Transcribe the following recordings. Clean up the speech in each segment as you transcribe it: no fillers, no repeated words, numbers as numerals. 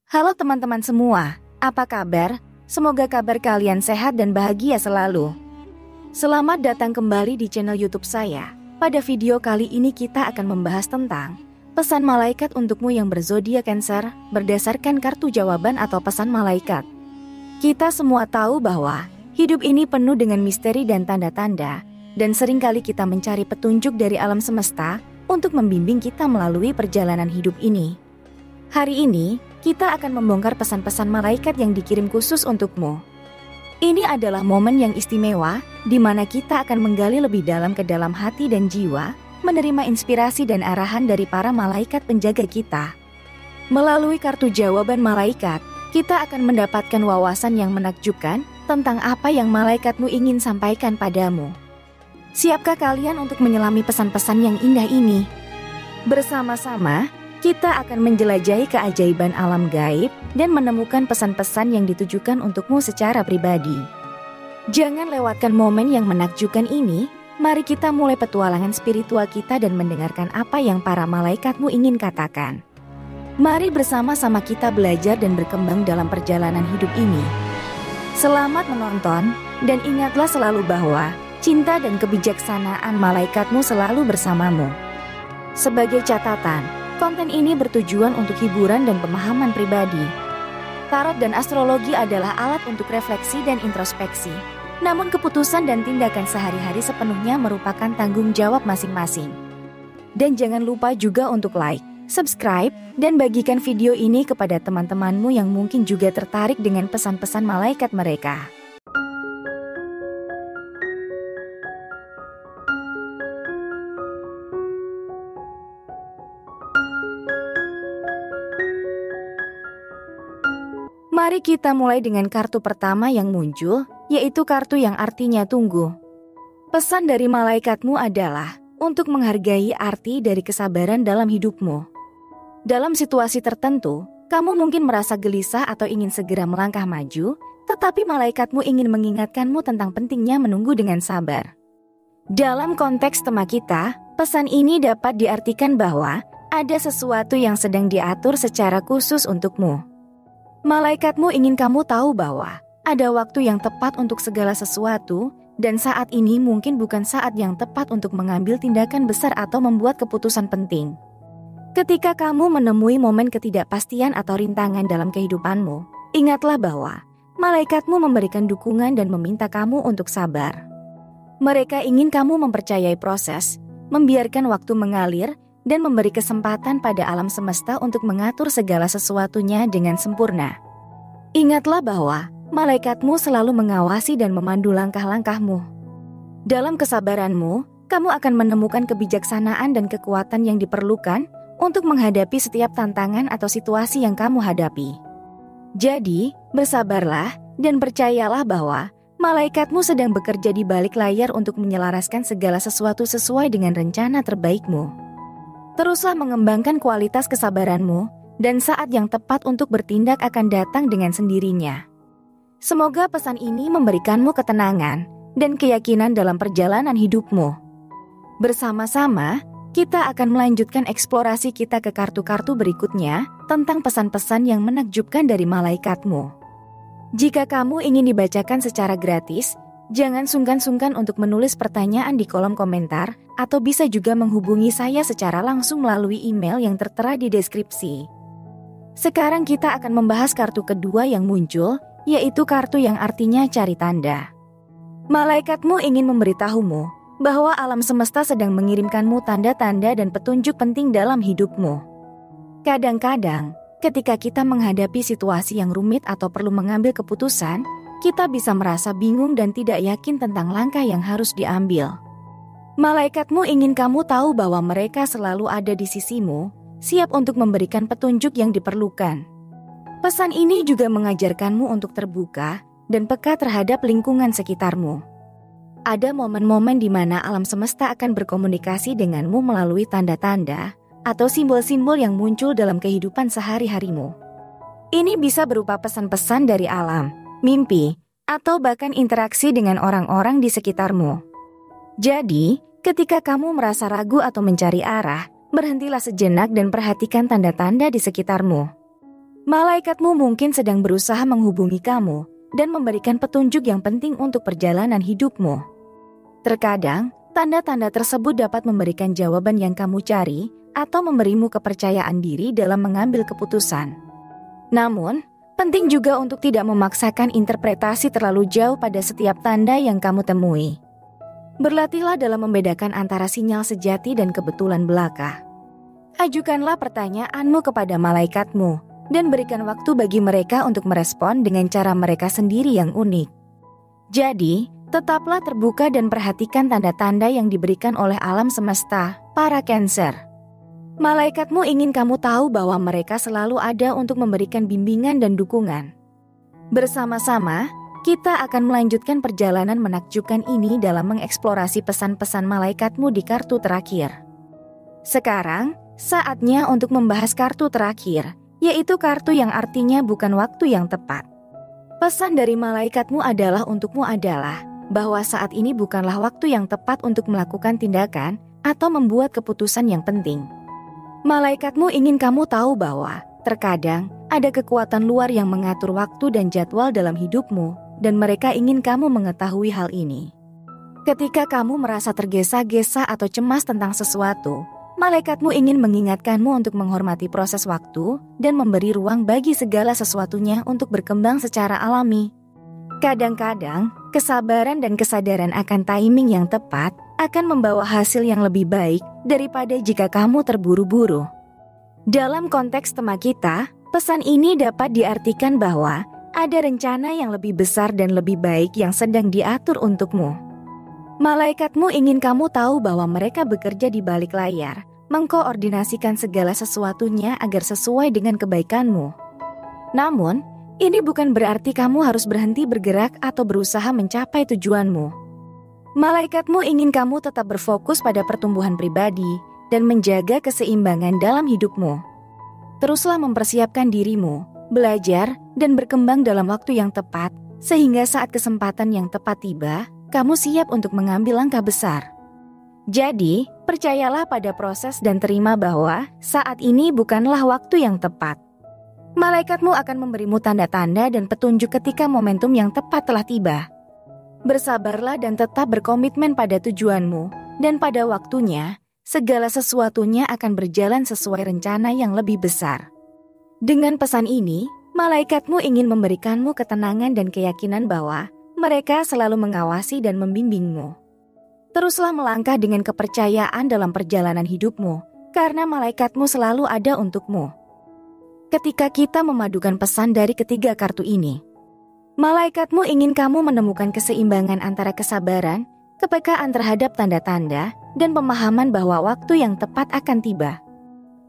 Halo teman-teman semua, apa kabar? Semoga kabar kalian sehat dan bahagia selalu. Selamat datang kembali di channel YouTube saya. Pada video kali ini kita akan membahas tentang pesan malaikat untukmu yang berzodiak Cancer berdasarkan kartu jawaban atau pesan malaikat. Kita semua tahu bahwa hidup ini penuh dengan misteri dan tanda-tanda, dan seringkali kita mencari petunjuk dari alam semesta untuk membimbing kita melalui perjalanan hidup ini. Hari ini, kita akan membongkar pesan-pesan malaikat yang dikirim khusus untukmu. Ini adalah momen yang istimewa, di mana kita akan menggali lebih dalam ke dalam hati dan jiwa, menerima inspirasi dan arahan dari para malaikat penjaga kita. Melalui kartu jawaban malaikat, kita akan mendapatkan wawasan yang menakjubkan tentang apa yang malaikatmu ingin sampaikan padamu. Siapkah kalian untuk menyelami pesan-pesan yang indah ini? Bersama-sama, kita akan menjelajahi keajaiban alam gaib dan menemukan pesan-pesan yang ditujukan untukmu secara pribadi. Jangan lewatkan momen yang menakjubkan ini. Mari kita mulai petualangan spiritual kita dan mendengarkan apa yang para malaikatmu ingin katakan. Mari bersama-sama kita belajar dan berkembang dalam perjalanan hidup ini. Selamat menonton, dan ingatlah selalu bahwa cinta dan kebijaksanaan malaikatmu selalu bersamamu. Sebagai catatan, konten ini bertujuan untuk hiburan dan pemahaman pribadi. Tarot dan astrologi adalah alat untuk refleksi dan introspeksi. Namun keputusan dan tindakan sehari-hari sepenuhnya merupakan tanggung jawab masing-masing. Dan jangan lupa juga untuk like, subscribe, dan bagikan video ini kepada teman-temanmu yang mungkin juga tertarik dengan pesan-pesan malaikat mereka. Mari kita mulai dengan kartu pertama yang muncul, yaitu kartu yang artinya tunggu. Pesan dari malaikatmu adalah untuk menghargai arti dari kesabaran dalam hidupmu. Dalam situasi tertentu, kamu mungkin merasa gelisah atau ingin segera melangkah maju, tetapi malaikatmu ingin mengingatkanmu tentang pentingnya menunggu dengan sabar. Dalam konteks tema kita, pesan ini dapat diartikan bahwa ada sesuatu yang sedang diatur secara khusus untukmu. Malaikatmu ingin kamu tahu bahwa ada waktu yang tepat untuk segala sesuatu, dan saat ini mungkin bukan saat yang tepat untuk mengambil tindakan besar atau membuat keputusan penting. Ketika kamu menemui momen ketidakpastian atau rintangan dalam kehidupanmu, ingatlah bahwa malaikatmu memberikan dukungan dan meminta kamu untuk sabar. Mereka ingin kamu mempercayai proses, membiarkan waktu mengalir, dan memberi kesempatan pada alam semesta untuk mengatur segala sesuatunya dengan sempurna. Ingatlah bahwa malaikatmu selalu mengawasi dan memandu langkah-langkahmu. Dalam kesabaranmu, kamu akan menemukan kebijaksanaan dan kekuatan yang diperlukan untuk menghadapi setiap tantangan atau situasi yang kamu hadapi. Jadi, bersabarlah dan percayalah bahwa malaikatmu sedang bekerja di balik layar untuk menyelaraskan segala sesuatu sesuai dengan rencana terbaikmu. Teruslah mengembangkan kualitas kesabaranmu, dan saat yang tepat untuk bertindak akan datang dengan sendirinya. Semoga pesan ini memberikanmu ketenangan dan keyakinan dalam perjalanan hidupmu. Bersama-sama, kita akan melanjutkan eksplorasi kita ke kartu-kartu berikutnya tentang pesan-pesan yang menakjubkan dari malaikatmu. Jika kamu ingin dibacakan secara gratis, jangan sungkan-sungkan untuk menulis pertanyaan di kolom komentar, atau bisa juga menghubungi saya secara langsung melalui email yang tertera di deskripsi. Sekarang kita akan membahas kartu kedua yang muncul, yaitu kartu yang artinya cari tanda. Malaikatmu ingin memberitahumu bahwa alam semesta sedang mengirimkanmu tanda-tanda dan petunjuk penting dalam hidupmu. Kadang-kadang, ketika kita menghadapi situasi yang rumit atau perlu mengambil keputusan, kita bisa merasa bingung dan tidak yakin tentang langkah yang harus diambil. Malaikatmu ingin kamu tahu bahwa mereka selalu ada di sisimu, siap untuk memberikan petunjuk yang diperlukan. Pesan ini juga mengajarkanmu untuk terbuka dan peka terhadap lingkungan sekitarmu. Ada momen-momen di mana alam semesta akan berkomunikasi denganmu melalui tanda-tanda atau simbol-simbol yang muncul dalam kehidupan sehari-harimu. Ini bisa berupa pesan-pesan dari alam, mimpi, atau bahkan interaksi dengan orang-orang di sekitarmu. Jadi, ketika kamu merasa ragu atau mencari arah, berhentilah sejenak dan perhatikan tanda-tanda di sekitarmu. Malaikatmu mungkin sedang berusaha menghubungi kamu dan memberikan petunjuk yang penting untuk perjalanan hidupmu. Terkadang, tanda-tanda tersebut dapat memberikan jawaban yang kamu cari atau memberimu kepercayaan diri dalam mengambil keputusan. Namun, penting juga untuk tidak memaksakan interpretasi terlalu jauh pada setiap tanda yang kamu temui. Berlatihlah dalam membedakan antara sinyal sejati dan kebetulan belaka. Ajukanlah pertanyaanmu kepada malaikatmu dan berikan waktu bagi mereka untuk merespon dengan cara mereka sendiri yang unik. Jadi, tetaplah terbuka dan perhatikan tanda-tanda yang diberikan oleh alam semesta, para Cancer. Malaikatmu ingin kamu tahu bahwa mereka selalu ada untuk memberikan bimbingan dan dukungan. Bersama-sama, kita akan melanjutkan perjalanan menakjubkan ini dalam mengeksplorasi pesan-pesan malaikatmu di kartu terakhir. Sekarang, saatnya untuk membahas kartu terakhir, yaitu kartu yang artinya bukan waktu yang tepat. Pesan dari malaikatmu untukmu adalah bahwa saat ini bukanlah waktu yang tepat untuk melakukan tindakan atau membuat keputusan yang penting. Malaikatmu ingin kamu tahu bahwa terkadang ada kekuatan luar yang mengatur waktu dan jadwal dalam hidupmu, dan mereka ingin kamu mengetahui hal ini. Ketika kamu merasa tergesa-gesa atau cemas tentang sesuatu, malaikatmu ingin mengingatkanmu untuk menghormati proses waktu dan memberi ruang bagi segala sesuatunya untuk berkembang secara alami. Kadang-kadang, kesabaran dan kesadaran akan timing yang tepat akan membawa hasil yang lebih baik daripada jika kamu terburu-buru. Dalam konteks tema kita, pesan ini dapat diartikan bahwa ada rencana yang lebih besar dan lebih baik yang sedang diatur untukmu. Malaikatmu ingin kamu tahu bahwa mereka bekerja di balik layar, mengkoordinasikan segala sesuatunya agar sesuai dengan kebaikanmu. Namun, ini bukan berarti kamu harus berhenti bergerak atau berusaha mencapai tujuanmu. Malaikatmu ingin kamu tetap berfokus pada pertumbuhan pribadi dan menjaga keseimbangan dalam hidupmu. Teruslah mempersiapkan dirimu, belajar, dan berkembang dalam waktu yang tepat, sehingga saat kesempatan yang tepat tiba, kamu siap untuk mengambil langkah besar. Jadi, percayalah pada proses dan terima bahwa saat ini bukanlah waktu yang tepat. Malaikatmu akan memberimu tanda-tanda dan petunjuk ketika momentum yang tepat telah tiba. Bersabarlah dan tetap berkomitmen pada tujuanmu, dan pada waktunya, segala sesuatunya akan berjalan sesuai rencana yang lebih besar. Dengan pesan ini, malaikatmu ingin memberikanmu ketenangan dan keyakinan bahwa mereka selalu mengawasi dan membimbingmu. Teruslah melangkah dengan kepercayaan dalam perjalanan hidupmu, karena malaikatmu selalu ada untukmu. Ketika kita memadukan pesan dari ketiga kartu ini, malaikatmu ingin kamu menemukan keseimbangan antara kesabaran, kepekaan terhadap tanda-tanda, dan pemahaman bahwa waktu yang tepat akan tiba.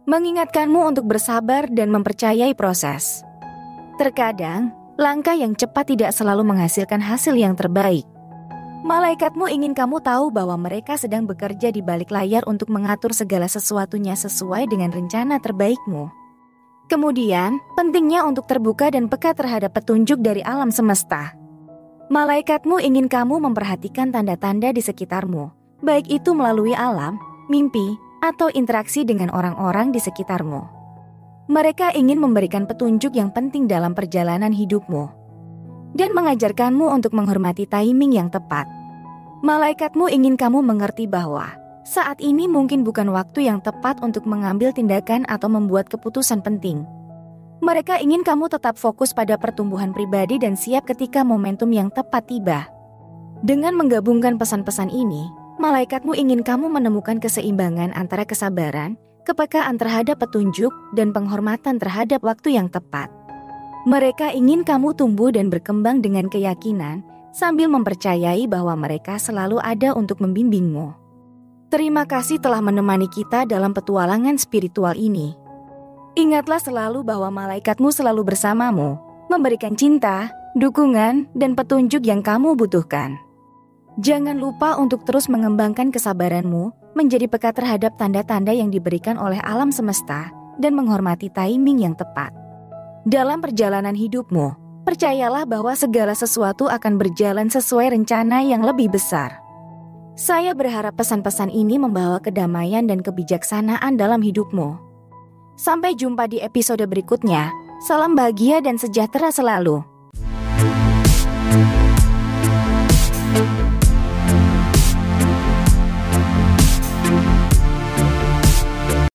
Mengingatkanmu untuk bersabar dan mempercayai proses. Terkadang, langkah yang cepat tidak selalu menghasilkan hasil yang terbaik. Malaikatmu ingin kamu tahu bahwa mereka sedang bekerja di balik layar untuk mengatur segala sesuatunya sesuai dengan rencana terbaikmu. Kemudian, pentingnya untuk terbuka dan peka terhadap petunjuk dari alam semesta. Malaikatmu ingin kamu memperhatikan tanda-tanda di sekitarmu, baik itu melalui alam, mimpi, atau interaksi dengan orang-orang di sekitarmu. Mereka ingin memberikan petunjuk yang penting dalam perjalanan hidupmu dan mengajarkanmu untuk menghormati timing yang tepat. Malaikatmu ingin kamu mengerti bahwa saat ini mungkin bukan waktu yang tepat untuk mengambil tindakan atau membuat keputusan penting. Mereka ingin kamu tetap fokus pada pertumbuhan pribadi dan siap ketika momentum yang tepat tiba. Dengan menggabungkan pesan-pesan ini, malaikatmu ingin kamu menemukan keseimbangan antara kesabaran, kepekaan terhadap petunjuk, dan penghormatan terhadap waktu yang tepat. Mereka ingin kamu tumbuh dan berkembang dengan keyakinan, sambil mempercayai bahwa mereka selalu ada untuk membimbingmu. Terima kasih telah menemani kita dalam petualangan spiritual ini. Ingatlah selalu bahwa malaikatmu selalu bersamamu, memberikan cinta, dukungan, dan petunjuk yang kamu butuhkan. Jangan lupa untuk terus mengembangkan kesabaranmu, menjadi peka terhadap tanda-tanda yang diberikan oleh alam semesta, dan menghormati timing yang tepat. Dalam perjalanan hidupmu, percayalah bahwa segala sesuatu akan berjalan sesuai rencana yang lebih besar. Saya berharap pesan-pesan ini membawa kedamaian dan kebijaksanaan dalam hidupmu. Sampai jumpa di episode berikutnya. Salam bahagia dan sejahtera selalu.